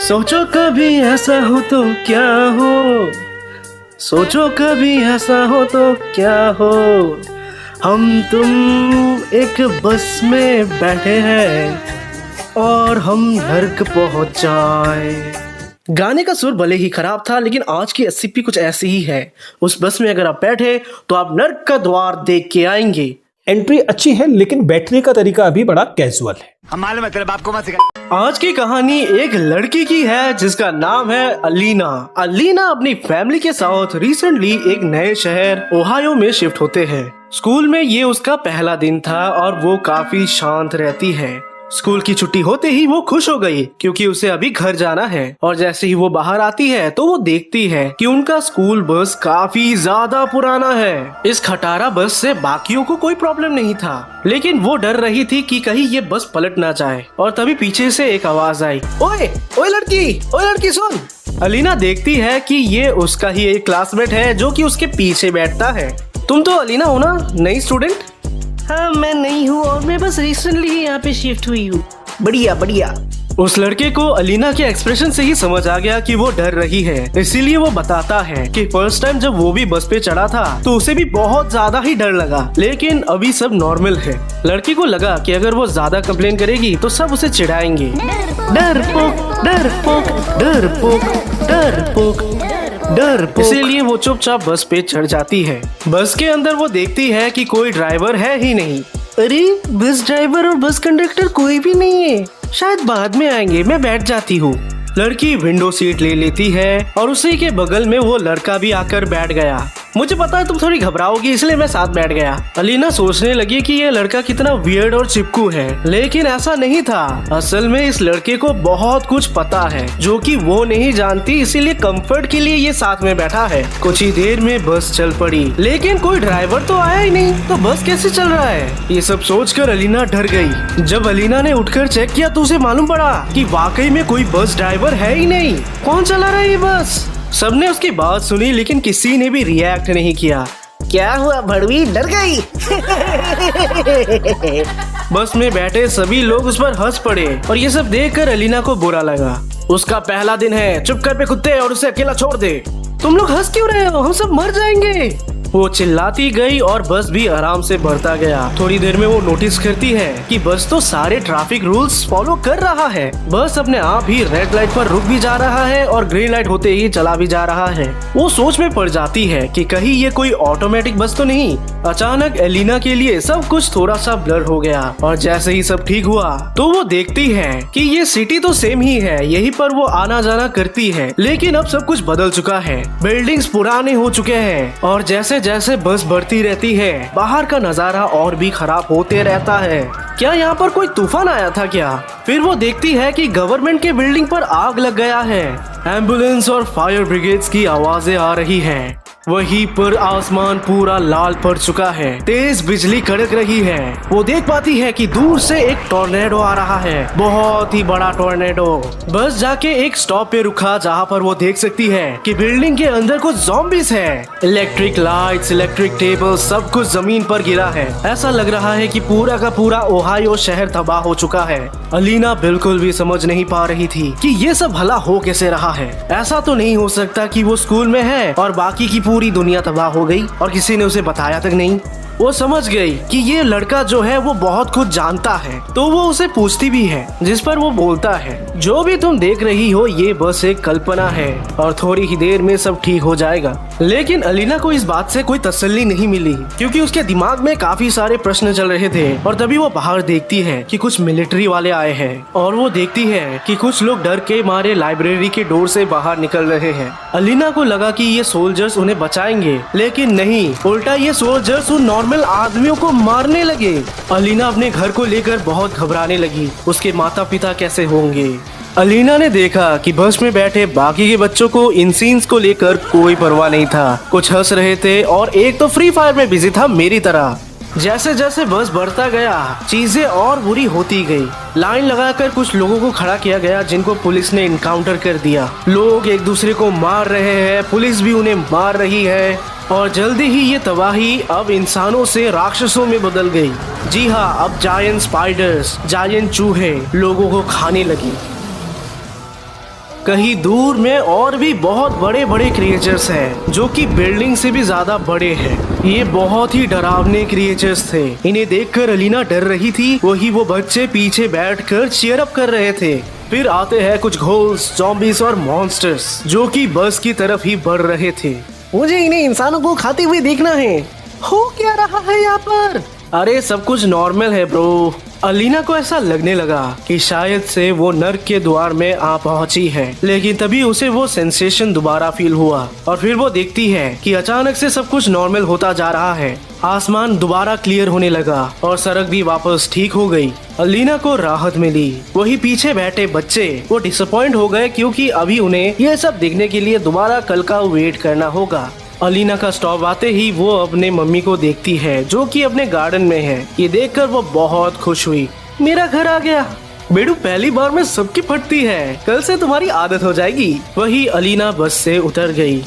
सोचो कभी ऐसा हो तो क्या हो, सोचो कभी ऐसा हो तो क्या हो, हम तुम एक बस में बैठे हैं और हम नर्क पहुंच जाए। गाने का सुर भले ही खराब था, लेकिन आज की एससीपी कुछ ऐसी ही है। उस बस में अगर आप बैठे तो आप नर्क का द्वार देख के आएंगे। एंट्री अच्छी है, लेकिन बैठने का तरीका अभी बड़ा कैजुअल है। हम मालूम है तेरे बाप को मत सिखा। आज की कहानी एक लड़की की है जिसका नाम है अलीना। अलीना अपनी फैमिली के साथ रिसेंटली एक नए शहर ओहायो में शिफ्ट होते हैं। स्कूल में ये उसका पहला दिन था और वो काफी शांत रहती है। स्कूल की छुट्टी होते ही वो खुश हो गई क्योंकि उसे अभी घर जाना है। और जैसे ही वो बाहर आती है तो वो देखती है कि उनका स्कूल बस काफी ज्यादा पुराना है। इस खटारा बस से बाकियों को कोई प्रॉब्लम नहीं था, लेकिन वो डर रही थी कि कहीं ये बस पलट ना जाए। और तभी पीछे से एक आवाज आई, ओए ओए लड़की सुन। अलीना देखती है कि ये उसका ही एक क्लासमेट है जो कि उसके पीछे बैठता है। तुम तो अलीना हो ना, नई स्टूडेंट? हाँ, मैं नहीं हूँ और मैं बस रिसेंटली ही यहाँ पे शिफ्ट हुई हूँ। बढ़िया बढ़िया। उस लड़के को अलीना के एक्सप्रेशन से ही समझ आ गया कि वो डर रही है, इसीलिए वो बताता है कि फर्स्ट टाइम जब वो भी बस पे चढ़ा था तो उसे भी बहुत ज्यादा ही डर लगा, लेकिन अभी सब नॉर्मल है। लड़की को लगा कि अगर वो ज्यादा कंप्लेन करेगी तो सब उसे चिढ़ाएंगे। डरपोक डरपोक डरपोक डरपोक डरपोक। इसीलिए वो चुपचाप बस पे चढ़ जाती है। बस के अंदर वो देखती है कि कोई ड्राइवर है ही नहीं। अरे, बस ड्राइवर और बस कंडक्टर कोई भी नहीं है, शायद बाद में आएंगे, मैं बैठ जाती हूँ। लड़की विंडो सीट ले लेती है और उसी के बगल में वो लड़का भी आकर बैठ गया। मुझे पता है तुम थोड़ी घबराओगी, इसलिए मैं साथ बैठ गया। अलीना सोचने लगी कि ये लड़का कितना वियर्ड और चिपकू है, लेकिन ऐसा नहीं था। असल में इस लड़के को बहुत कुछ पता है जो कि वो नहीं जानती, इसीलिए कंफर्ट के लिए ये साथ में बैठा है। कुछ ही देर में बस चल पड़ी, लेकिन कोई ड्राइवर तो आया ही नहीं, तो बस कैसे चल रहा है? ये सब सोचकर अलीना डर गई। जब अलीना ने उठकर चेक किया तो उसे मालूम पड़ा कि वाकई में कोई बस ड्राइवर है ही नहीं। कौन चला रहा है ये बस? सबने उसकी बात सुनी, लेकिन किसी ने भी रिएक्ट नहीं किया। क्या हुआ भड़वी, डर गई? बस में बैठे सभी लोग उस पर हंस पड़े और ये सब देखकर अलीना को बुरा लगा। उसका पहला दिन है, चुप कर पे कुत्ते और उसे अकेला छोड़ दे। तुम लोग हंस क्यों रहे हो? हम सब मर जाएंगे। वो चिल्लाती गई और बस भी आराम से बढ़ता गया। थोड़ी देर में वो नोटिस करती है कि बस तो सारे ट्रैफिक रूल्स फॉलो कर रहा है। बस अपने आप ही रेड लाइट पर रुक भी जा रहा है और ग्रीन लाइट होते ही चला भी जा रहा है। वो सोच में पड़ जाती है कि कहीं ये कोई ऑटोमेटिक बस तो नहीं। अचानक एलिना के लिए सब कुछ थोड़ा सा ब्लर हो गया और जैसे ही सब ठीक हुआ तो वो देखती है कि ये सिटी तो सेम ही है, यहीं पर वो आना जाना करती है। लेकिन अब सब कुछ बदल चुका है, बिल्डिंग्स पुराने हो चुके हैं और जैसे जैसे बस बढ़ती रहती है बाहर का नजारा और भी खराब होते रहता है। क्या यहाँ पर कोई तूफान आया था क्या? फिर वो देखती है कि गवर्नमेंट के बिल्डिंग पर आग लग गया है। एम्बुलेंस और फायर ब्रिगेड्स की आवाजें आ रही हैं। वहीं पर आसमान पूरा लाल पड़ चुका है, तेज बिजली कड़क रही है। वो देख पाती है कि दूर से एक टॉर्नेडो आ रहा है, बहुत ही बड़ा टॉर्नेडो। बस जाके एक स्टॉप पे रुका जहाँ पर वो देख सकती है कि बिल्डिंग के अंदर कुछ ज़ॉम्बीज है। इलेक्ट्रिक लाइट्स, इलेक्ट्रिक टेबल, सब कुछ जमीन पर गिरा है। ऐसा लग रहा है कि पूरा का पूरा ओहायो शहर तबाह हो चुका है। अलीना बिल्कुल भी समझ नहीं पा रही थी कि ये सब भला हो कैसे रहा है। ऐसा तो नहीं हो सकता कि वो स्कूल में है और बाकी की पूरी दुनिया तबाह हो गई और किसी ने उसे बताया तक नहीं। वो समझ गई कि ये लड़का जो है वो बहुत कुछ जानता है, तो वो उसे पूछती भी है, जिस पर वो बोलता है, जो भी तुम देख रही हो ये बस एक कल्पना है और थोड़ी ही देर में सब ठीक हो जाएगा। लेकिन अलीना को इस बात से कोई तसल्ली नहीं मिली क्योंकि उसके दिमाग में काफी सारे प्रश्न चल रहे थे। और तभी वो बाहर देखती है कि कुछ मिलिट्री वाले आए हैं और वो देखती है कि कुछ लोग डर के मारे लाइब्रेरी के डोर से बाहर निकल रहे हैं। अलीना को लगा कि ये सोल्जर्स उन्हें बचाएंगे, लेकिन नहीं, उल्टा ये सोल्जर्स उन नॉर्मल आदमियों को मारने लगे। अलीना अपने घर को लेकर बहुत घबराने लगी, उसके माता पिता कैसे होंगे। अलीना ने देखा कि बस में बैठे बाकी के बच्चों को इन सीन्स को लेकर कोई परवाह नहीं था। कुछ हंस रहे थे और एक तो फ्री फायर में बिजी था मेरी तरह। जैसे जैसे बस बढ़ता गया चीजें और बुरी होती गई। लाइन लगाकर कुछ लोगों को खड़ा किया गया जिनको पुलिस ने इनकाउंटर कर दिया। लोग एक दूसरे को मार रहे हैं, पुलिस भी उन्हें मार रही है और जल्दी ही ये तबाही अब इंसानों से राक्षसों में बदल गई। जी हाँ, अब जायंट स्पाइडर्स, जायंट चूहे लोगों को खाने लगी। कहीं दूर में और भी बहुत बड़े बड़े क्रिएचर्स हैं जो कि बिल्डिंग से भी ज्यादा बड़े हैं। ये बहुत ही डरावने क्रिएचर्स थे। इन्हें देखकर अलीना डर रही थी, वही वो बच्चे पीछे बैठकर चीयर अप कर रहे थे। फिर आते हैं कुछ घोल्स, ज़ॉम्बीज़ और मॉन्स्टर्स जो कि बस की तरफ ही बढ़ रहे थे। मुझे इन्हें इंसानों को खाते हुए देखना है। हो क्या रहा है यहाँ पर? अरे सब कुछ नॉर्मल है ब्रो। अलीना को ऐसा लगने लगा कि शायद से वो नर्क के द्वार में आ पहुंची है, लेकिन तभी उसे वो सेंसेशन दोबारा फील हुआ और फिर वो देखती है कि अचानक से सब कुछ नॉर्मल होता जा रहा है। आसमान दोबारा क्लियर होने लगा और सड़क भी वापस ठीक हो गई। अलीना को राहत मिली। वही पीछे बैठे बच्चे वो डिसअपॉइंट हो गए क्योंकि अभी उन्हें ये सब देखने के लिए दोबारा कल का वेट करना होगा। अलीना का स्टॉप आते ही वो अपने मम्मी को देखती है जो कि अपने गार्डन में है। ये देखकर वो बहुत खुश हुई। मेरा घर आ गया। बेडू पहली बार में सबकी फटती है, कल से तुम्हारी आदत हो जाएगी। वही अलीना बस से उतर गई।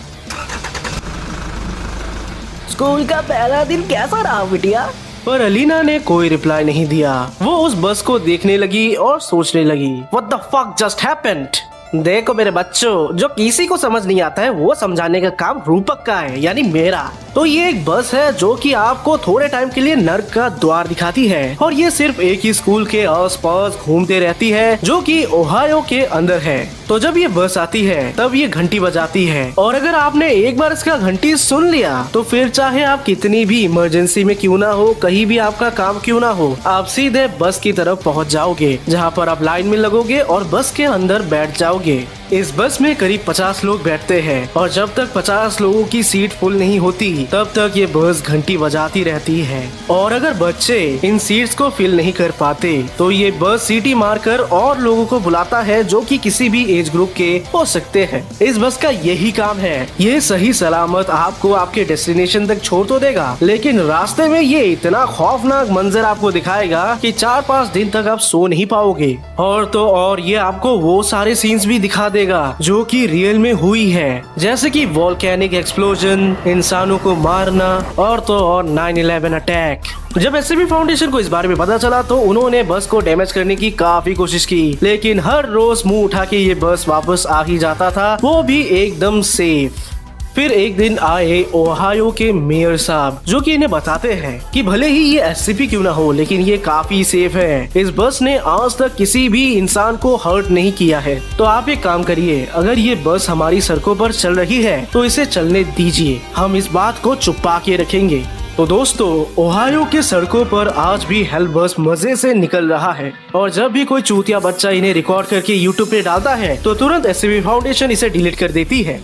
स्कूल का पहला दिन कैसा रहा बिटिया? पर अलीना ने कोई रिप्लाई नहीं दिया। वो उस बस को देखने लगी और सोचने लगी, What the fuck just happened? देखो मेरे बच्चों, जो किसी को समझ नहीं आता है वो समझाने का काम रूपक का है, यानी मेरा। तो ये एक बस है जो कि आपको थोड़े टाइम के लिए नर्क का द्वार दिखाती है और ये सिर्फ एक ही स्कूल के आसपास घूमते रहती है जो कि ओहायो के अंदर है। तो जब ये बस आती है तब ये घंटी बजाती है और अगर आपने एक बार इसका घंटी सुन लिया तो फिर चाहे आप कितनी भी इमरजेंसी में क्यों ना हो, कहीं भी आपका काम क्यों ना हो, आप सीधे बस की तरफ पहुंच जाओगे जहां पर आप लाइन में लगोगे और बस के अंदर बैठ जाओगे। इस बस में करीब 50 लोग बैठते हैं और जब तक 50 लोगों की सीट फुल नहीं होती तब तक ये बस घंटी बजाती रहती है। और अगर बच्चे इन सीट्स को फिल नहीं कर पाते तो ये बस सीटी मारकर और लोगों को बुलाता है जो कि किसी भी एज ग्रुप के हो सकते हैं। इस बस का यही काम है, ये सही सलामत आपको आपके डेस्टिनेशन तक छोड़ तो देगा, लेकिन रास्ते में ये इतना खौफनाक मंजर आपको दिखाएगा कि 4-5 दिन तक आप सो नहीं पाओगे। और तो और ये आपको वो सारे सीन्स भी दिखा देगा जो कि रियल में हुई है, जैसे कि वोल्केनिक एक्सप्लोजन, इंसानों को मारना और तो और 9/11 अटैक। जब एससीबी फाउंडेशन को इस बारे में पता चला तो उन्होंने बस को डैमेज करने की काफी कोशिश की, लेकिन हर रोज मुंह उठा के ये बस वापस आ ही जाता था, वो भी एकदम सेफ। फिर एक दिन आए ओहायो के मेयर साहब जो कि इन्हें बताते हैं कि भले ही ये एससीपी क्यों ना हो लेकिन ये काफी सेफ है। इस बस ने आज तक किसी भी इंसान को हर्ट नहीं किया है। तो आप एक काम करिए, अगर ये बस हमारी सड़कों पर चल रही है तो इसे चलने दीजिए, हम इस बात को छुपा के रखेंगे। तो दोस्तों, ओहायो के सड़कों पर आज भी हेल बस मजे से निकल रहा है और जब भी कोई चूतिया बच्चा इन्हें रिकॉर्ड करके यूट्यूब पे डालता है तो तुरंत एससीबी फाउंडेशन इसे डिलीट कर देती है।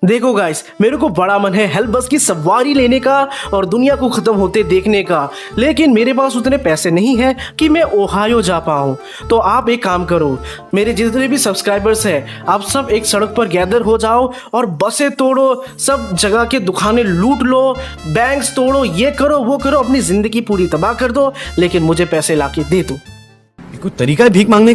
देखो गाइस, मेरे को बड़ा मन है हेल बस की सवारी लेने का और दुनिया को खत्म होते देखने का, लेकिन मेरे पास उतने पैसे नहीं है कि मैं ओहायो जा पाऊँ। तो आप एक काम करो, मेरे जितने भी सब्सक्राइबर्स हैं आप सब एक सड़क पर गैदर हो जाओ और बसें तोड़ो, सब जगह के दुकानें लूट लो, बैंक्स तोड़ो, ये करो वो करो, अपनी जिंदगी पूरी तबाह कर दो, लेकिन मुझे पैसे लाके दे दो। कोई तरीका है भीख मांगने का?